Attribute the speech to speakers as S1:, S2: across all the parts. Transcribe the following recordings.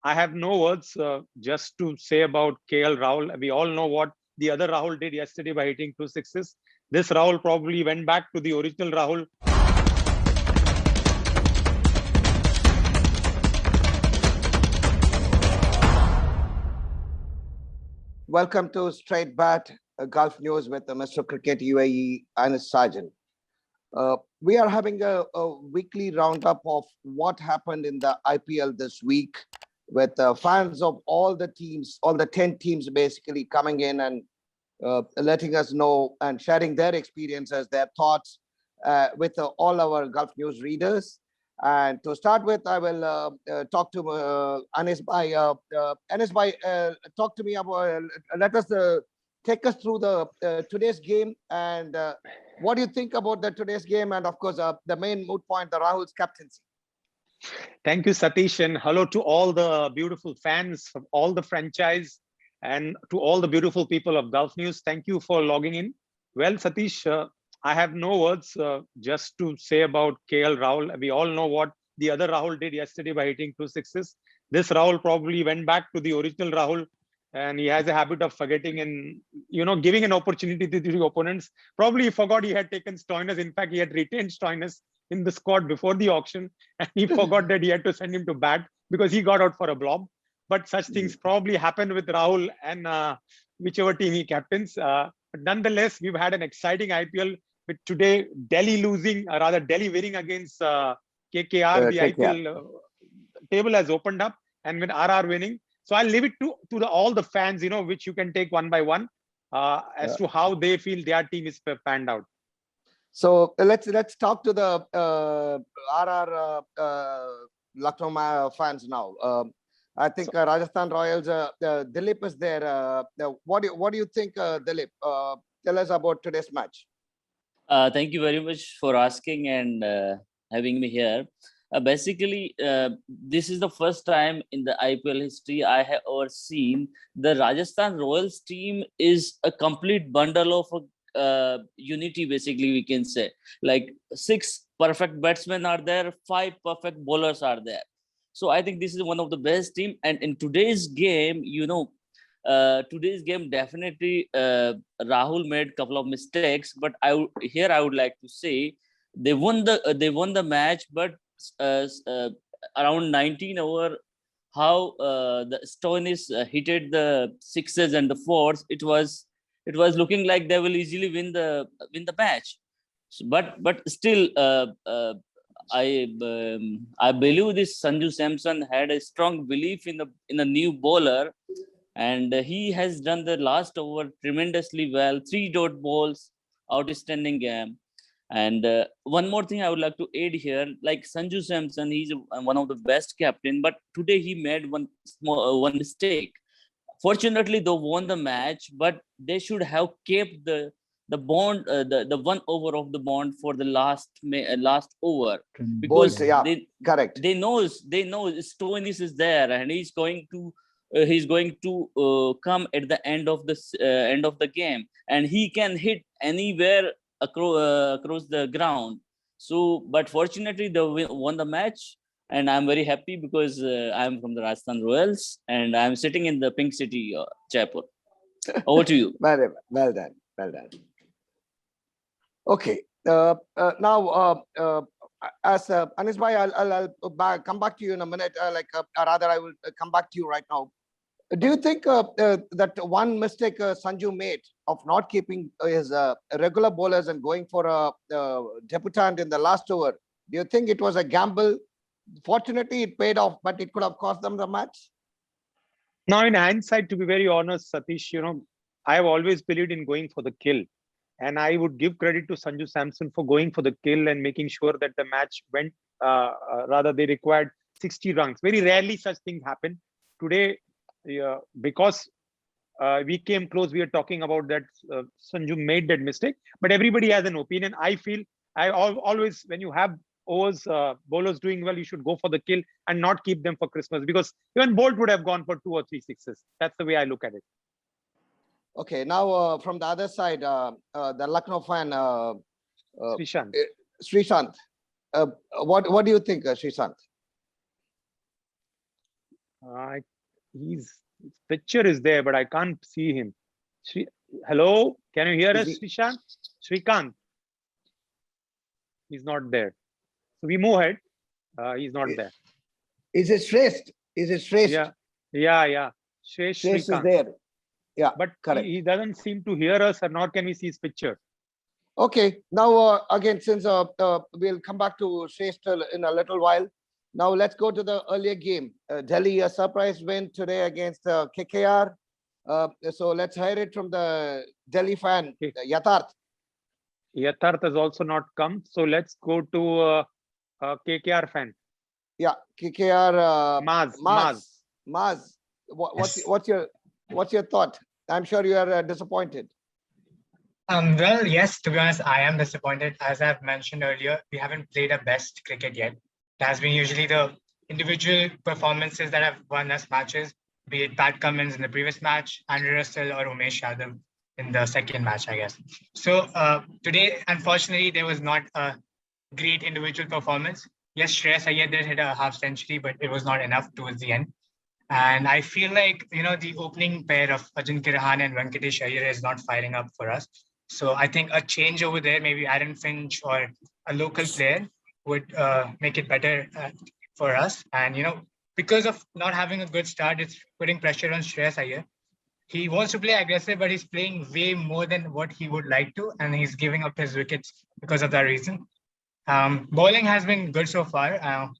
S1: I have no words just to say about KL Rahul. We all know what the other Rahul did yesterday by hitting 2 sixes. This Rahul probably went back to the original Rahul.
S2: Welcome to Straight Bat Gulf News with Mr. Cricket UAE Anis Sarjan. We are having a weekly roundup of what happened in the IPL this week, with fans of all the teams, all the 10 teams basically coming in and letting us know and sharing their experiences, their thoughts with all our Gulf News readers. And to start with, I will talk to Anis Bhai. Anis Bhai, talk to me about, let us take us through the today's game, and what do you think about the today's game, and of course the main moot point, the Rahul's captaincy.
S1: Thank you, Satish, and hello to all the beautiful fans from all the franchise and to all the beautiful people of Gulf News. Thank you for logging in. Well, Satish, I have no words just to say about KL Rahul. We all know what the other Rahul did yesterday by hitting 2 sixes. This Rahul probably went back to the original Rahul, and he has a habit of forgetting and giving an opportunity to the opponents. Probably he forgot he had taken Stoinis. In fact, he had retained Stoinis in the squad before the auction, and he forgot that he had to send him to bat because he got out for a blob. But such things probably happen with Rahul and whichever team he captains. But nonetheless, we've had an exciting IPL with today Delhi losing, or rather Delhi winning against KKR. The IPL table has opened up, and with RR winning. So I'll leave it to all the fans, which you can take one by one as to how they feel their team is panned out.
S2: So let's talk to the RR Lucknow fans now. I think Rajasthan Royals, Dilip is there. What do you think, Dilip? Tell us about today's match.
S3: Thank you very much for asking and having me here. Basically, this is the first time in the IPL history I have ever seen the Rajasthan Royals team is a complete bundle of unity, basically, we can say. Like 6 perfect batsmen are there, 5 perfect bowlers are there. So I think this is one of the best team. And in today's game, definitely Rahul made a couple of mistakes, but I would like to say they won the match, but around 19 over, how the Stoinis hitted the 6s and the 4s, it was looking like they will easily win the match. So, but still, I believe this Sanju Samson had a strong belief in a new bowler, and he has done the last over tremendously well. 3 dot balls, outstanding game. And one more thing I would like to add here, like Sanju Samson, he's one of the best captain, but today he made one mistake. Fortunately, they won the match, but they should have kept the bond, the 1 over of the bond for the last over, because
S2: correct.
S3: They know Stoinis is there, and he's going to come at the end of the game, and he can hit anywhere across the ground. So, but fortunately, they won the match, and I'm very happy because I'm from the Rajasthan Royals, and I'm sitting in the Pink City, Jaipur. Over to you.
S2: Well done. Okay. Now, as Anis Bhai, I'll come back to you in a minute. Rather, I will come back to you right now. Do you think that one mistake Sanju made of not keeping his regular bowlers and going for a debutant in the last over, do you think it was a gamble? Fortunately, it paid off, but it could have cost them the match.
S1: Now, in hindsight, to be very honest, Satish, I have always believed in going for the kill. And I would give credit to Sanju Samson for going for the kill and making sure that the match went, rather they required 60 runs. Very rarely such things happen. Today, because we came close, we are talking about that Sanju made that mistake, but everybody has an opinion. I feel, I always, when you have overs, bowlers doing well, you should go for the kill and not keep them for Christmas, because even Bolt would have gone for 2 or 3 sixes. That's the way I look at it.
S2: Okay, now from the other side, the Lucknow fan, Srishant. What do you think, Srishant?
S1: I his picture is there, but I can't see him. Shri, hello, can you hear
S2: Is
S1: us,
S2: he,
S1: Srishant? Srikant, he's not there. So we move ahead. He's not there.
S2: is it Shrest? Is it Shrest?
S1: Yeah, yeah. Shresh
S2: Shrest is
S1: Srikant.
S2: there. Yeah,
S1: But
S2: correct.
S1: he doesn't seem to hear us, or nor can we see his picture.
S2: Okay, now again, since we'll come back to Shrest in a little while. Now let's go to the earlier game. Delhi, a surprise win today against KKR. So let's hear it from the Delhi fan,
S1: Okay.
S2: Yatarth.
S1: Yatharth has also not come. So let's go to KKR fan.
S2: Yeah, KKR.
S1: Maz.
S2: Maz.
S4: Yes.
S2: What's your thought? I'm sure you are disappointed.
S4: Well, yes, to be honest, I am disappointed. As I've mentioned earlier, we haven't played our best cricket yet. It has been usually the individual performances that have won us matches, be it Pat Cummins in the previous match, Andrew Russell or Umesh Yadav in the second match, I guess. So today, unfortunately, there was not a great individual performance. Yes, Shreyas Iyer did hit a half century, but it was not enough towards the end. And I feel like, the opening pair of Ajinkya Rahane and Venkatesh Iyer is not firing up for us. So I think a change over there, maybe Aaron Finch or a local player would make it better for us. And, because of not having a good start, it's putting pressure on Shreyas Iyer. He wants to play aggressive, but he's playing way more than what he would like to. And he's giving up his wickets because of that reason. Bowling has been good so far.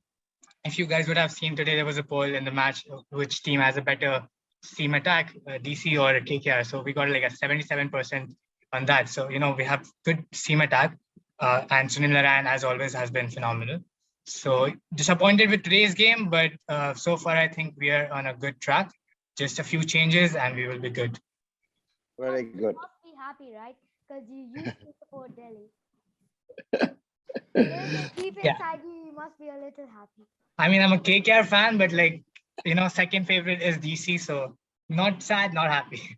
S4: If you guys would have seen today, there was a poll in the match which team has a better seam attack, DC or KKR. So we got like a 77% on that. So, we have good seam attack. And Sunil Narayan, as always, has been phenomenal. So disappointed with today's game, but so far I think we are on a good track. Just a few changes and we will be good.
S2: Very
S5: You
S2: good.
S5: must be happy, right? Because you used to support Delhi. There's deep
S4: Yeah.
S5: inside you, you must be a little happy.
S4: I mean, I'm a KKR fan, but second favorite is DC. So not sad, not happy.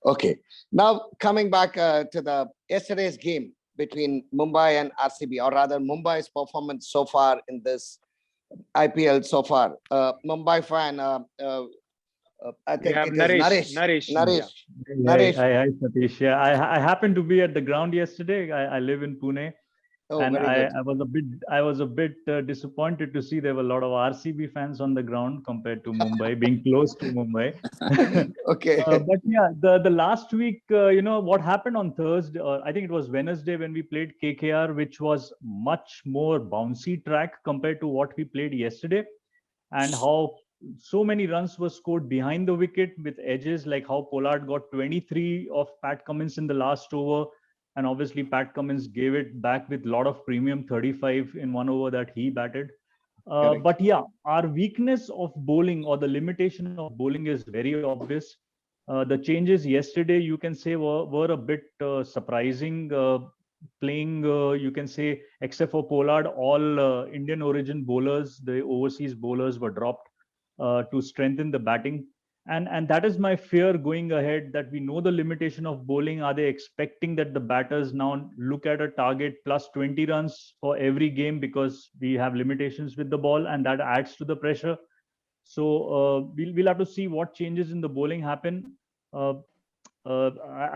S2: Okay. Now coming back to the yesterday's game between Mumbai and RCB, or rather Mumbai's performance so far in this IPL so far. Mumbai fan, I
S1: We
S2: think
S1: have
S2: it is
S1: Naresh.
S2: Naresh.
S1: Yeah.
S2: Naresh.
S6: Hi, Satish. Yeah, I happened to be at the ground yesterday. I live in Pune,
S2: Oh,
S6: and
S2: very good.
S6: I was a bit disappointed to see there were a lot of RCB fans on the ground compared to Mumbai, being close to Mumbai.
S2: Okay.
S6: But yeah, the last week, what happened on Thursday, or I think it was Wednesday when we played KKR, which was much more bouncy track compared to what we played yesterday, and how so many runs were scored behind the wicket with edges, like how Pollard got 23 of Pat Cummins in the last over, and obviously Pat Cummins gave it back with a lot of premium, 35 in one over that he batted. But yeah, our weakness of bowling, or the limitation of bowling, is very obvious. The changes yesterday, you can say, were a bit surprising. Playing, you can say, except for Pollard, all Indian origin bowlers, the overseas bowlers, were dropped to strengthen the batting. And that is my fear going ahead, that we know the limitation of bowling. Are they expecting that the batters now look at a target plus 20 runs for every game because we have limitations with the ball, and that adds to the pressure? So we'll have to see what changes in the bowling happen. I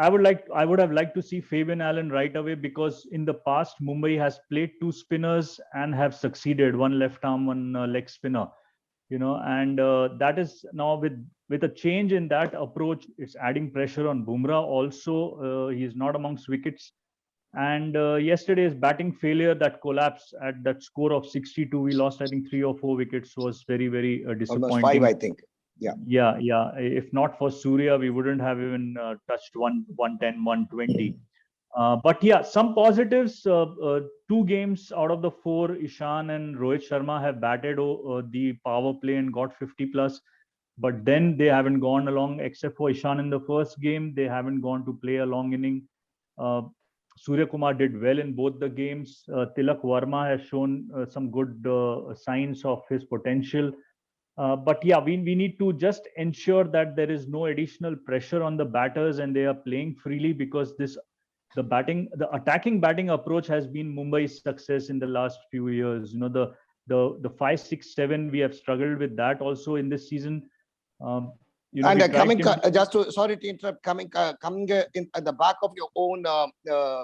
S6: would have liked to see Fabian Allen right away, because in the past Mumbai has played two spinners and have succeeded, one left arm, one leg spinner. And that is now with a change in that approach, it's adding pressure on Bumrah also. He is not amongst wickets. And yesterday's batting failure, that collapse at that score of 62, we lost I think 3 or 4 wickets, was very, very
S2: Almost 5,
S6: disappointing.
S2: I think. Yeah.
S6: Yeah. If not for Surya, we wouldn't have even touched 110, 120. But yeah, some positives. 2 games out of the 4, Ishan and Rohit Sharma have batted the power play and got 50 plus. But then they haven't gone along, except for Ishan in the first game. They haven't gone to play a long inning. Surya Kumar did well in both the games. Tilak Verma has shown some good signs of his potential. But yeah, we need to just ensure that there is no additional pressure on the batters and they are playing freely, because the attacking batting approach has been Mumbai's success in the last few years. The The 5, 6, 7 we have struggled with that also in this season.
S2: And
S6: we tried
S2: coming,
S6: to-
S2: just to, sorry to interrupt, coming in at the back of your own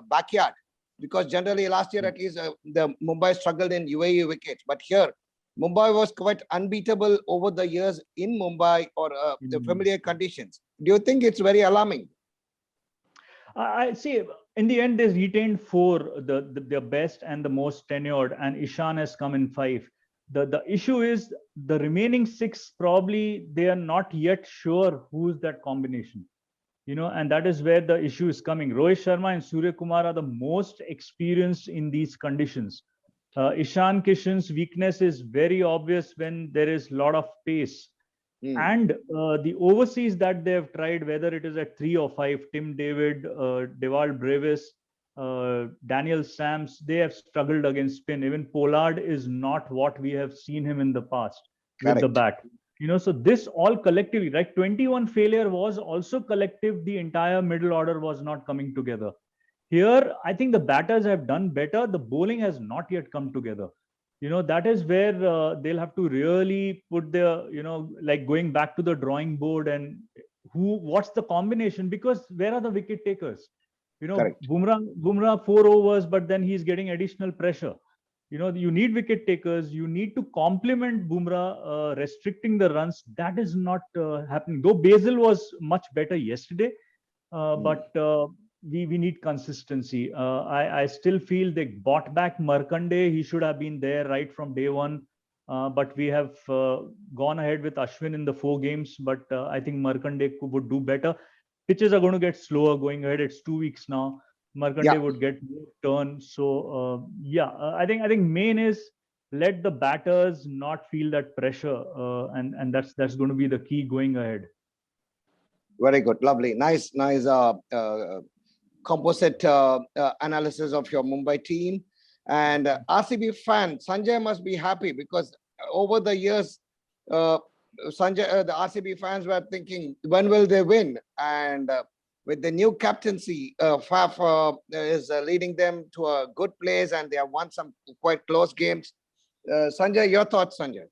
S2: backyard, because generally last year at least the Mumbai struggled in UAE wickets, but here Mumbai was quite unbeatable over the years in Mumbai or the familiar conditions. Do you think it's very alarming?
S6: I see. In the end, they retained 4, their best and the most tenured, and Ishan has come in 5. The issue is the remaining 6 probably they are not yet sure who's that combination, and that is where the issue is coming. Rohit Sharma and Surya Kumar are the most experienced in these conditions. Ishan Kishan's weakness is very obvious when there is a lot of pace. And the overseas that they have tried, whether it is at 3 or 5, Tim David, Dewald Brevis, Daniel Sams, they have struggled against spin. Even Pollard is not what we have seen him in the past with the bat. So this all collectively, right? 21 failure was also collective. The entire middle order was not coming together. Here, I think the batters have done better. The bowling has not yet come together. That is where they'll have to really put their, like going back to the drawing board and what's the combination? Because where are the wicket takers? Bumrah 4 overs, but then he's getting additional pressure. You need wicket takers. You need to complement Bumrah, restricting the runs. That is not happening. Though Basil was much better yesterday, but we need consistency. I still feel they bought back Markande. He should have been there right from day one. But we have gone ahead with Ashwin in the 4 games. But I think Markande would do better. Pitches are going to get slower going ahead. It's 2 weeks now. Markande would get more turn. So I think main is let the batters not feel that pressure, and that's going to be the key going ahead.
S2: Very good, lovely, nice composite analysis of your Mumbai team. And RCB fan Sanjay must be happy because over the years, Sanjay, the RCB fans were thinking, when will they win? And with the new captaincy, Faf is leading them to a good place, and they have won some quite close games. Sanjay, your thoughts, Sanjay?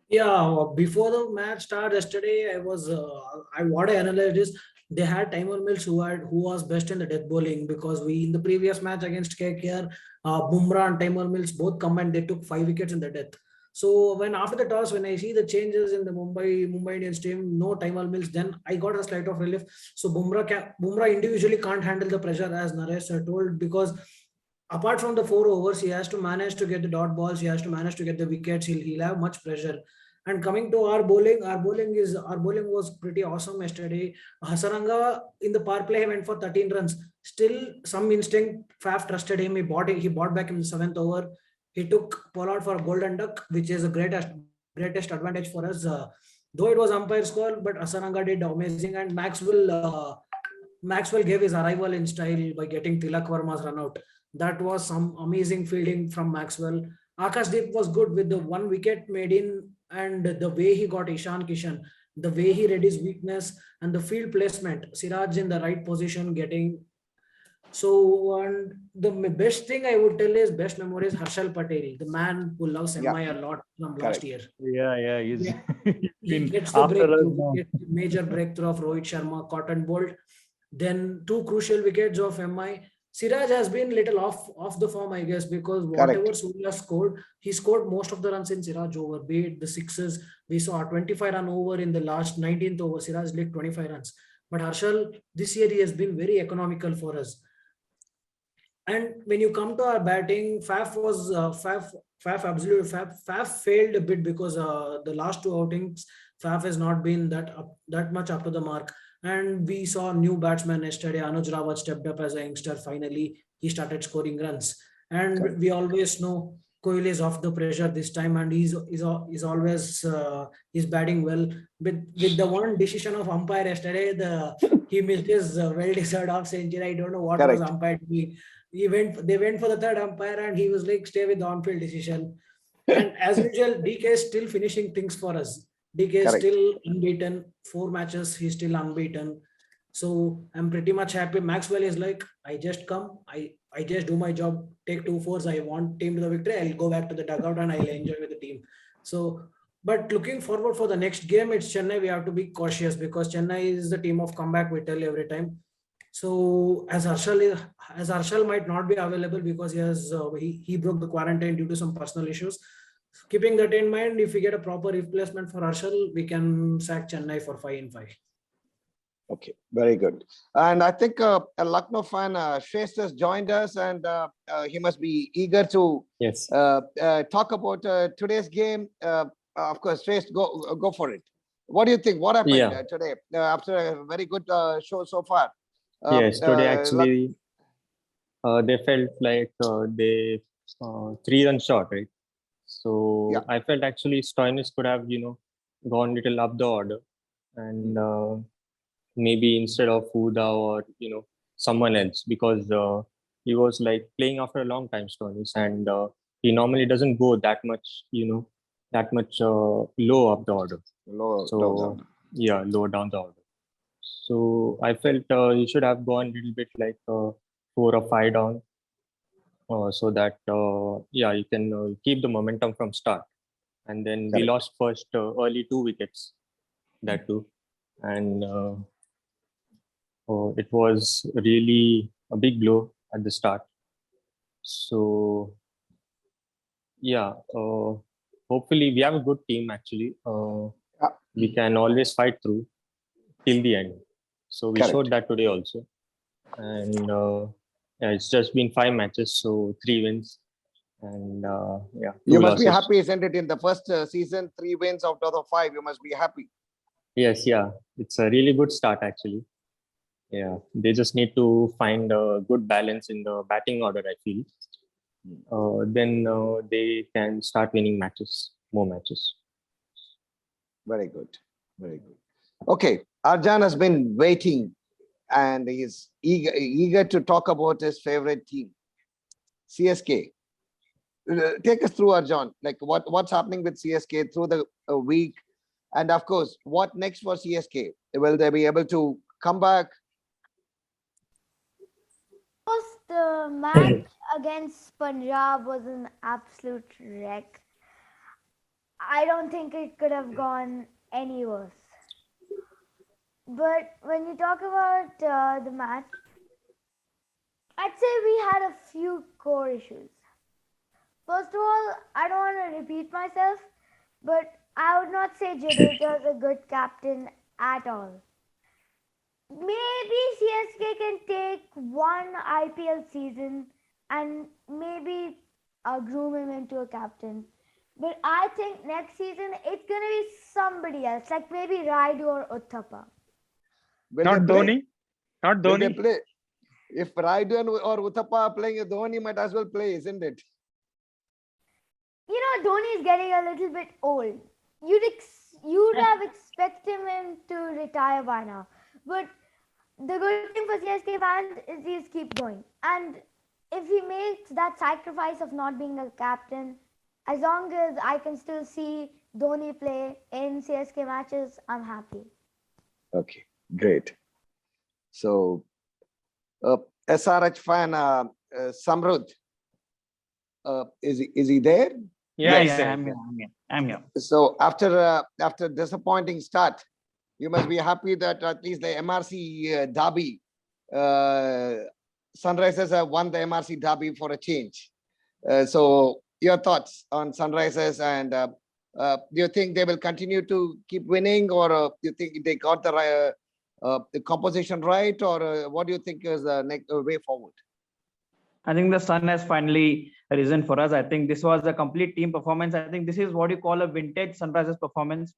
S7: Yeah, before the match started yesterday, what I analyzed is they had Taimur Mills who was best in the death bowling, because we in the previous match against KKR, Bumrah and Taimur Mills both combined, they took 5 wickets in the death. So when after the toss, when I see the changes in the Mumbai Indians team, no Taimur Mills, then I got a slight of relief. So Bumrah individually can't handle the pressure, as Naresh told, because apart from the 4 overs, he has to manage to get the dot balls, he has to manage to get the wickets, he'll have much pressure. And coming to our bowling was pretty awesome yesterday. Hasaranga in the power play, he went for 13 runs. Still, some instinct, Faf trusted him. He bought back in the 7th over. He took Pollard for a golden duck, which is the greatest advantage for us. Though it was umpire's call, but Hasaranga did amazing, and Maxwell gave his arrival in style by getting Tilak Verma's run out. That was some amazing fielding from Maxwell. Akashdeep was good with the 1 wicket made in, and the way he got Ishan Kishan, the way he read his weakness, and the field placement, Siraj in the right position getting. So, and the best thing I would tell is best memory is Harshal Patel, the man who loves MI a lot from last year.
S6: Yeah,
S7: he gets the breakthrough, major breakthrough of Rohit Sharma, Cotton Bolt, then 2 crucial wickets of MI. Siraj has been little off the form, I guess, because whatever Surya scored, he scored most of the runs in Siraj over, be it the 6s. We saw a 25-run over in the last 19th over. Siraj leaked 25 runs. But Harshal, this year he has been very economical for us. And when you come to our batting, Faf failed a bit because the last 2 outings, Faf has not been that much up to the mark. And we saw a new batsman yesterday. Anuj Rawat stepped up as a youngster. Finally, he started scoring runs. And we always know Kohli is off the pressure this time, and he's always he's batting well. With the one decision of umpire yesterday, he missed his well-deserved half century. I don't know what was umpired. They went for the 3rd umpire, and he was like, stay with the on-field decision. And as usual, DK is still finishing things for us. DK is still unbeaten. 4 matches, he's still unbeaten. So I'm pretty much happy. Maxwell is like, I just come, I just do my job, take 2 fours. I want team to the victory. I'll go back to the dugout and I'll enjoy with the team. So, but looking forward for the next game, it's Chennai. We have to be cautious because Chennai is the team of comeback. We tell every time. So as Harshal might not be available because he broke the quarantine due to some personal issues. Keeping that in mind, if we get a proper replacement for Harshal, we can sack Chennai for 5-5.
S2: Okay, very good. And I think a Lucknow fan, Shrestha, has joined us, and he must be eager to
S8: Yes.
S2: talk about today's game. Of course, Shrestha, go for it. What do you think? What happened
S8: Yeah.
S2: today after a very good show so far?
S8: Yes. Today actually, they felt like they 3 runs short, right? So
S2: Yeah.
S8: I felt actually Stoinis could have, gone little up the order, and maybe instead of Huda or someone else, because he was like playing after a long time, Stoinis, and he normally doesn't go that much, that much low up the order.
S2: Low
S8: So
S2: down.
S8: yeah, low down the order. So I felt he should have gone a little bit like 4 or 5 down, so that you can keep the momentum from start. And then we
S2: Correct.
S8: lost first early 2 wickets, that too, and it was really a big blow at the start. So yeah, hopefully we have a good team actually.
S2: Yeah.
S8: We can always fight through till the end. So we
S2: Correct.
S8: showed that today also. And yeah, it's just been 5 matches, so 3 wins. And yeah, 2
S2: You must be
S8: losses.
S2: happy, isn't it? In the first season, 3 wins out of the 5. You must be happy.
S8: Yes, yeah, it's a really good start actually. Yeah, they just need to find a good balance in the batting order, I feel. Then they can start winning more matches.
S2: Very good. Very good. Okay, Arjan has been waiting, and he's eager to talk about his favorite team, CSK. Take us through, Arjan, like what's happening with CSK through the week, and of course, what next for CSK? Will they be able to come back?
S5: Course, the match against Punjab was an absolute wreck. I don't think it could have gone any worse. But when you talk about the match, I'd say we had a few core issues. First of all, I don't want to repeat myself, but I would not say Jadeja is a good captain at all. Maybe CSK can take one IPL season and maybe groom him into a captain. But I think next season it's gonna be somebody else, like maybe Raidu or Uthappa.
S2: Will
S1: Not
S2: they play?
S1: Dhoni. Not
S2: Will they
S1: Dhoni.
S2: play? If Raidu or Uthappa are playing, Dhoni might as well play, isn't it?
S5: You know, Dhoni is getting a little bit old. You'd have expected him to retire by now. But the good thing for CSK fans is he's keep going. And if he makes that sacrifice of not being a captain, as long as I can still see Dhoni play in CSK matches, I'm happy.
S2: Okay, great. So, SRH fan Samrud, is he there?
S1: Yeah,
S9: Yeah,
S1: he's
S9: I'm
S1: there.
S9: here. I'm here.
S2: So after disappointing start, you must be happy that at least the MRC derby, Sunrisers have won the MRC derby for a change. So your thoughts on Sunrisers, and do you think they will continue to keep winning, or do you think they got the composition right, or what do you think is the next way forward?
S9: I think the sun has finally risen for us. I think this was a complete team performance. I think this is what you call a vintage Sunrisers performance.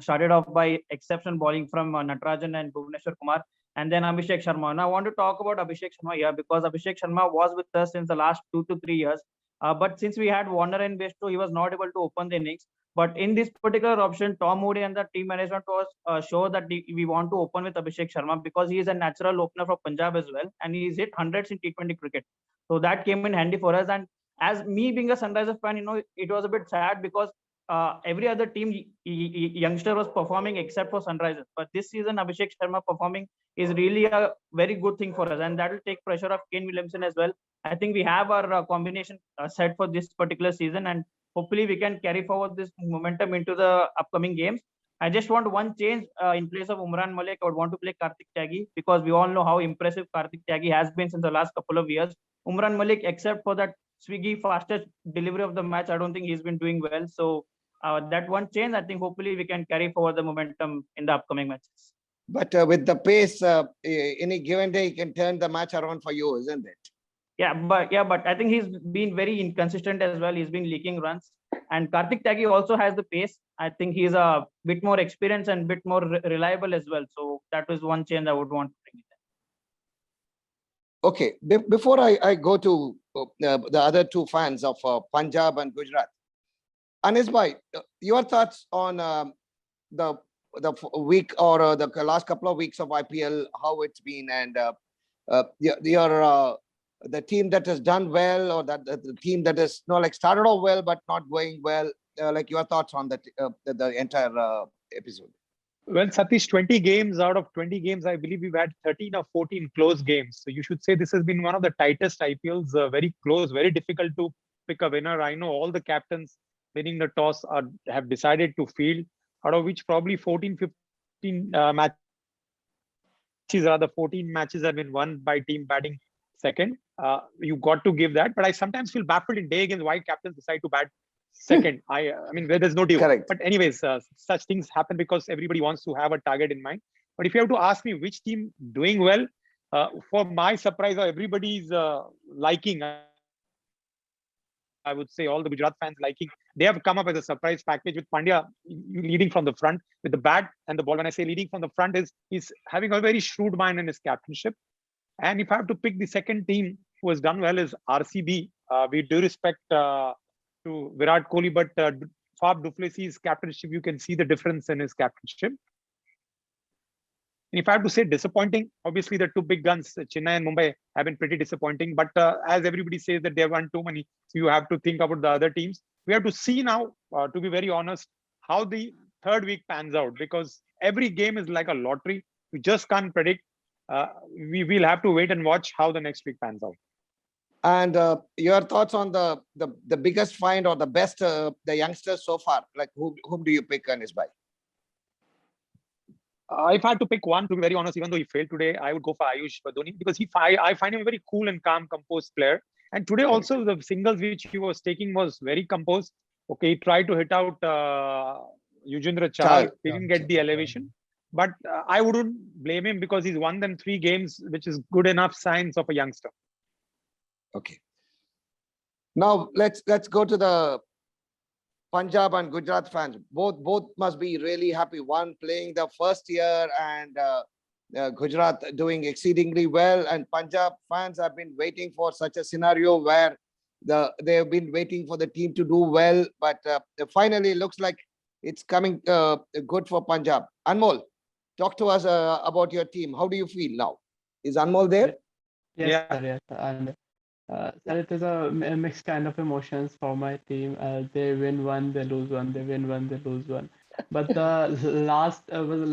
S9: Started off by exceptional bowling from Natarajan and Bhuvneshwar Kumar, and then Abhishek Sharma. Now I want to talk about Abhishek Sharma here because Abhishek Sharma was with us since the last 2 to 3 years. But since we had Warner and Besto, he was not able to open the innings. But in this particular option, Tom Moody and the team management was sure that we want to open with Abhishek Sharma because he is a natural opener for Punjab as well, and he's hit hundreds in T20 cricket. So that came in handy for us. And as me being a Sunrisers fan, it was a bit sad because every other team youngster was performing except for Sunrisers. But this season, Abhishek Sharma performing is really a very good thing for us, and that will take pressure off Kane Williamson as well. I think we have our combination set for this particular season, and hopefully we can carry forward this momentum into the upcoming games. I just want one change in place of Umran Malik. I would want to play Karthik Tyagi because we all know how impressive Karthik Tyagi has been since the last couple of years. Umran Malik, except for that Swiggy fastest delivery of the match, I don't think he's been doing well. So that one change, I think hopefully we can carry forward the momentum in the upcoming matches.
S2: But with the pace, any given day, he can turn the match around for you, isn't it?
S9: Yeah, but I think he's been very inconsistent as well. He's been leaking runs, and Karthik Tyagi also has the pace. I think he's a bit more experienced and bit more reliable as well. So that was one change I would want to bring in.
S2: Okay, before I go to the other two fans of Punjab and Gujarat, Anis bhai, your thoughts on the week or the last couple of weeks of IPL, how it's been, and the team that has done well, or that the team that has started off well but not going well, like your thoughts on the entire episode.
S1: Well, Satish, 20 games out of 20 games, I believe we've had 13 or 14 close games. So you should say this has been one of the tightest IPLs, very close, very difficult to pick a winner. I know all the captains winning the toss have decided to field, out of which probably 14, 15 matches, rather 14 matches have been won by team batting second. You got to give that. But I sometimes feel baffled in day games why captains decide to bat second. I mean, there's no deal.
S2: Correct.
S1: But anyways, such things happen because everybody wants to have a target in mind. But if you have to ask me which team doing well, for my surprise or everybody's liking, I would say all the Gujarat fans liking, they have come up with a surprise package with Pandya leading from the front with the bat and the ball. When I say leading from the front, he's having a very shrewd mind in his captainship. And if I have to pick the second team who has done well is RCB. We do respect to Virat Kohli, but Fab du Plessis' captainship, you can see the difference in his captainship. And if I have to say disappointing, obviously the two big guns, Chennai and Mumbai, have been pretty disappointing. But as everybody says that they have won too many, so you have to think about the other teams. We have to see now, to be very honest, how the third week pans out, because every game is like a lottery. You just can't predict. We will have to wait and watch how the next week pans out.
S2: And your thoughts on the biggest find or the best the youngsters so far? Like whom do you pick, Anis bhai?
S1: If I had to pick one, to be very honest, even though he failed today, I would go for Ayush Badoni because I find him a very cool and calm, composed player. And today also the singles which he was taking was very composed. Okay, he tried to hit out Yuzvendra Chahal. He didn't get the elevation. But I wouldn't blame him because he's won them 3 games, which is good enough signs of a youngster.
S2: Okay. Now let's go to the Punjab and Gujarat fans. Both must be really happy. One playing the first year and Gujarat doing exceedingly well, and Punjab fans have been waiting for such a scenario where they have been waiting for the team to do well, but finally looks like it's coming good for Punjab. Anmol, talk to us about your team. How do you feel now? Is Anmol there?
S10: Yes,
S1: Yeah.
S10: sir, yes, sir. And sir, it is a mixed kind of emotions for my team. They win one, they lose one. They win one, they lose one. But the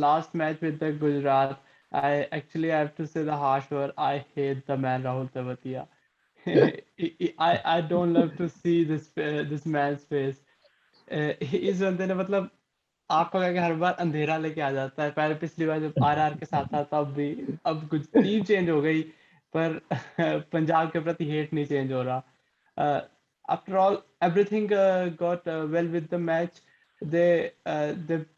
S10: last match with the Gujarat, I actually have to say the harsh word. I hate the man Rahul Tewatia. I don't love to see this man's face. इस बंदे ने मतलब आपको लगे हर बार अंधेरा लेके आ जाता है। पहले पिछली बार जब आरआर के साथ था तब भी, अब कुछ टीम चेंज हो गई पर पंजाब के प्रति हेट नहीं चेंज हो रहा। After all, everything got well with the match. They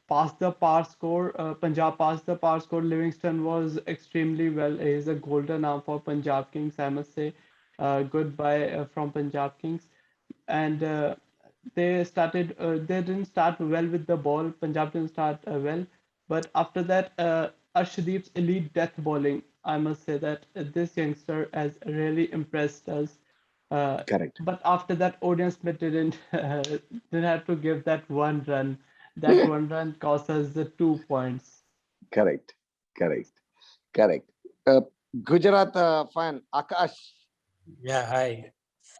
S10: passed the par score. Punjab passed the par score. Livingston was extremely well. He is a golden arm for Punjab Kings, I must say. Goodbye from Punjab Kings. And they didn't start well with the ball. Punjab didn't start well. But after that, Arshdeep's elite death bowling, I must say that this youngster has really impressed us.
S2: Correct.
S10: But after that, Odion Smith didn't have to give that one run. That one run cost us the 2 points.
S2: Correct. Gujarat fan Akash.
S11: Yeah, hi.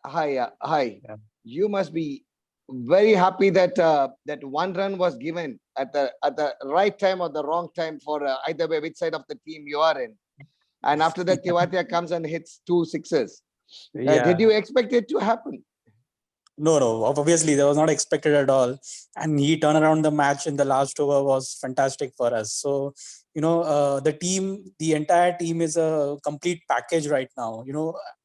S2: Hi.
S11: Yeah.
S2: You must be very happy that that one run was given at the right time or the wrong time for either way, which side of the team you are in. And after that, Tewatia comes and hits 2 sixes. Did you expect it to happen?
S11: No, obviously that was not expected at all. And he turned around the match in the last over was fantastic for us. So, the entire team is a complete package right now.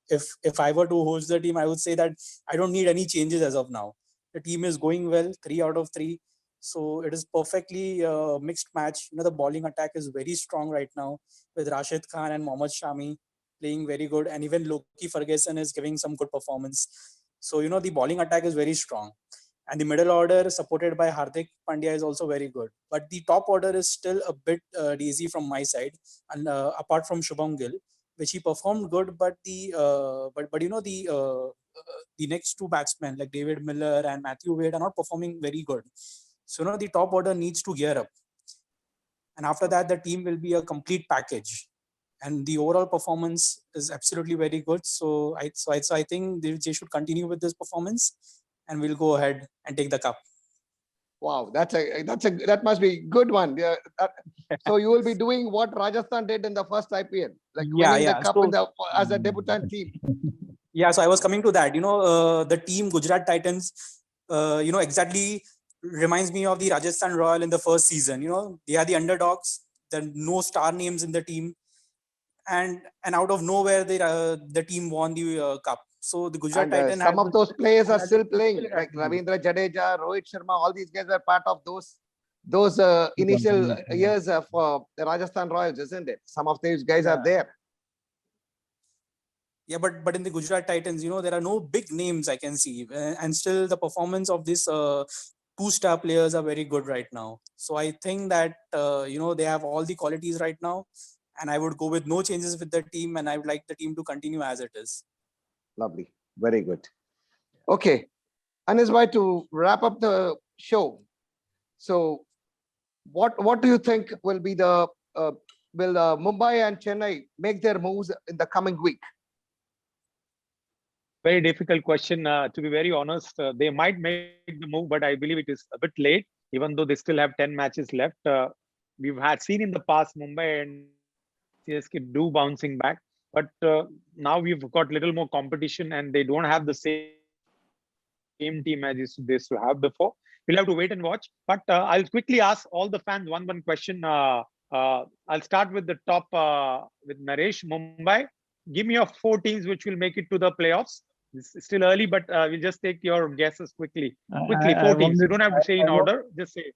S11: If I were to host the team, I would say that I don't need any changes as of now. The team is going well, 3 out of 3. So it is perfectly mixed match. The bowling attack is very strong right now with Rashid Khan and Mohammad Shami playing very good. And even Loki Ferguson is giving some good performance. So, the bowling attack is very strong. And the middle order supported by Hardik Pandya is also very good. But the top order is still a bit lazy from my side. And apart from Shubham Gill, which he performed good, but the next 2 batsmen like David Miller and Matthew Wade are not performing very good. So, the top order needs to gear up. And after that, the team will be a complete package. And the overall performance is absolutely very good. So I think they should continue with this performance, and we'll go ahead and take the cup.
S2: Wow, that must be a good one. Yeah, so you will be doing what Rajasthan did in the first IPL, like winning the cup as a debutant team.
S11: Yeah, so I was coming to that. The team Gujarat Titans, exactly reminds me of the Rajasthan Royal in the first season. They are the underdogs. There are no star names in the team. And out of nowhere, the team won the cup. So the Gujarat Titans.
S2: Some of those players are still playing, like Ravindra Jadeja, Rohit Sharma. All these guys are part of those initial years for the Rajasthan Royals, isn't it? Some of these guys are there.
S11: Yeah, but in the Gujarat Titans, there are no big names I can see, and still the performance of these 2-star players are very good right now. So I think that they have all the qualities right now. And I would go with no changes with the team, and I would like the team to continue as it is.
S2: Lovely. Very good. Okay. Anis bhai, to wrap up the show. So what do you think will be will Mumbai and Chennai make their moves in the coming week?
S1: Very difficult question. To be very honest, they might make the move, but I believe it is a bit late, even though they still have 10 matches left. We've seen in the past Mumbai and CSK do bouncing back, but now we've got little more competition and they don't have the same team as they used to have before. We'll have to wait and watch. But I'll quickly ask all the fans one question. I'll start with the top with Naresh. Mumbai, give me your 4 teams which will make it to the playoffs. It's still early, but we'll just take your guesses quickly. 4 teams. You don't have to say in order. Just say.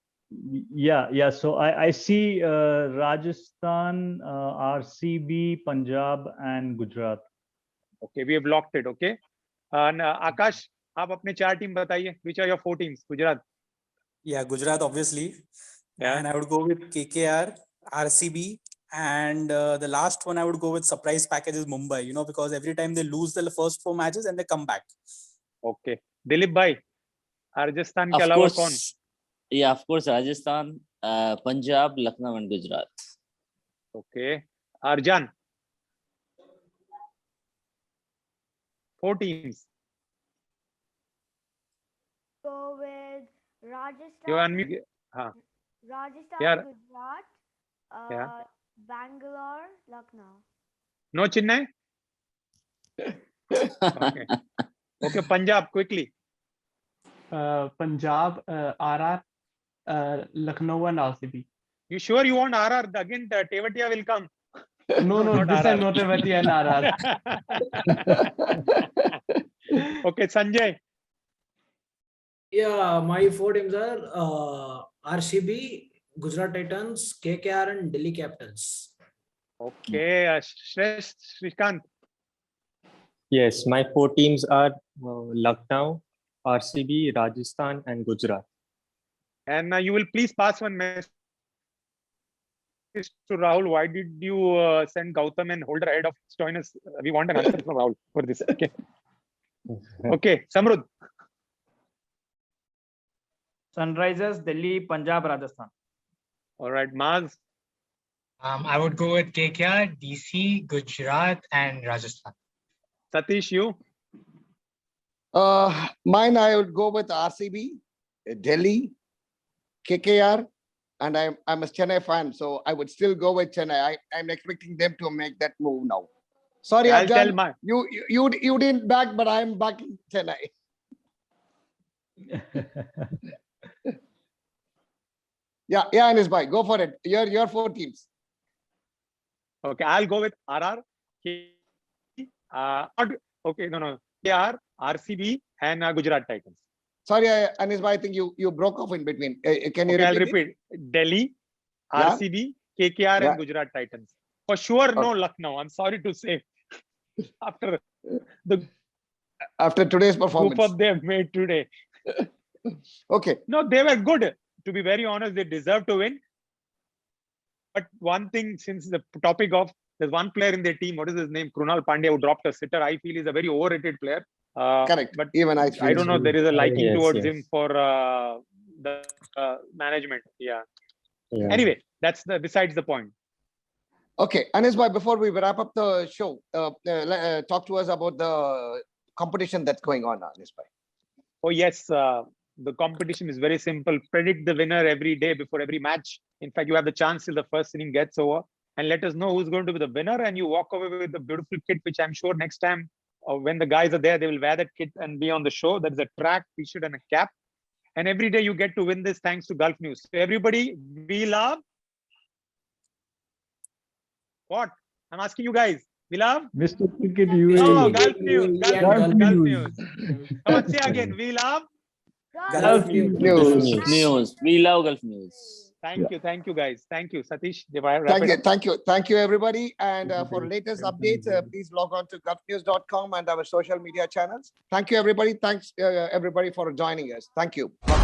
S6: Yeah. So I see Rajasthan, RCB, Punjab, and Gujarat.
S1: Okay, we have locked it. Okay, and Akash, आप अपने 4 team बताइए. Which are your 4 teams? Gujarat.
S11: Yeah, Gujarat obviously. Yeah. And I would go with KKR, RCB, and the last one I would go with surprise package is Mumbai. Because every time they lose the first 4 matches and they come back.
S1: Okay, Dilip bhai, Rajasthan के अलावा कौन?
S3: Yeah, of course, Rajasthan, Punjab, Lucknow, and Gujarat.
S1: Okay, Arjan. 4 teams.
S5: Go with Rajasthan.
S1: You unmute.
S5: Rajasthan,
S1: Yeah.
S5: Gujarat, Bangalore, Lucknow.
S1: No Chennai. Okay, Punjab quickly.
S10: Punjab, RR, Lucknow, and RCB.
S1: You sure you want RR? Again, Tewatia will come.
S10: No, this time not Tewatia and RR.
S1: Okay, Sanjay.
S7: Yeah, my 4 teams are RCB, Gujarat Titans, KKR, and Delhi Capitals.
S1: Okay, Shrikant.
S8: Yes, my 4 teams are Lucknow, RCB, Rajasthan, and Gujarat.
S1: And you will please pass one message to Rahul. Why did you send Gautam and Holder ahead of Stoinis? We want an answer from Rahul for this. Okay. Okay, Samrud.
S9: Sunrisers, Delhi, Punjab, Rajasthan.
S1: All right, Maz.
S4: I would go with KKR, DC, Gujarat, and Rajasthan.
S1: Satish, you?
S2: Mine, I would go with RCB, Delhi, KKR, and I'm a Chennai fan, so I would still go with Chennai. I'm expecting them to make that move now. Sorry,
S1: I'll tell
S2: Afghan,
S1: my
S2: you didn't back, but I'm backing Chennai. Yeah, Anis bhai, go for it. Your 4 teams.
S1: okay. I'll go with RR. Okay, no. KR, RCB, and Gujarat Titans.
S2: Sorry, Anis bhai, I think you broke off in between. Can you
S1: Okay, I'll
S2: repeat?
S1: repeat. Delhi,
S2: Yeah?
S1: RCB, KKR,
S2: Yeah.
S1: and Gujarat Titans. For sure, no
S2: Okay.
S1: Lucknow. I'm sorry to say. After the
S2: After today's
S1: group
S2: performance.
S1: up they have made today.
S2: Okay.
S1: No, they were good. To be very honest, they deserve to win. But one thing, since the topic of there's one player in their team, what is his name? Krunal Pandya, who dropped a sitter. I feel is a very overrated player.
S2: Correct.
S1: But
S2: Even I
S1: I
S2: feel
S1: don't know.
S2: so.
S1: There is a liking
S8: Yes,
S1: towards
S8: yes.
S1: him for the management. Yeah.
S8: Yeah.
S1: Anyway, that's besides the point.
S2: Okay, Anis bhai, before we wrap up the show, talk to us about the competition that's going on, Anis bhai.
S1: Oh yes, the competition is very simple. Predict the winner every day before every match. In fact, you have the chance till the first inning gets over, and let us know who's going to be the winner. And you walk away with the beautiful kit, which I'm sure next time when the guys are there, they will wear that kit and be on the show. There is a track, t-shirt, and a cap. And every day you get to win this thanks to Gulf News. So everybody, we love what? I'm asking you guys. We love
S6: Mr. Cricket
S1: oh,
S6: UAE.
S1: Gulf News. Gulf
S6: Gulf
S1: News. Gulf
S6: News.
S1: News. Come on, say again. We love.
S3: Gulf
S2: News.
S3: News. We love Gulf News.
S1: Thank you, guys. Thank you, Satish.
S2: Thank you, everybody. And for latest updates, please log on to gulfnews.com and our social media channels. Thank you, everybody. Thanks, everybody, for joining us. Thank you. Bye.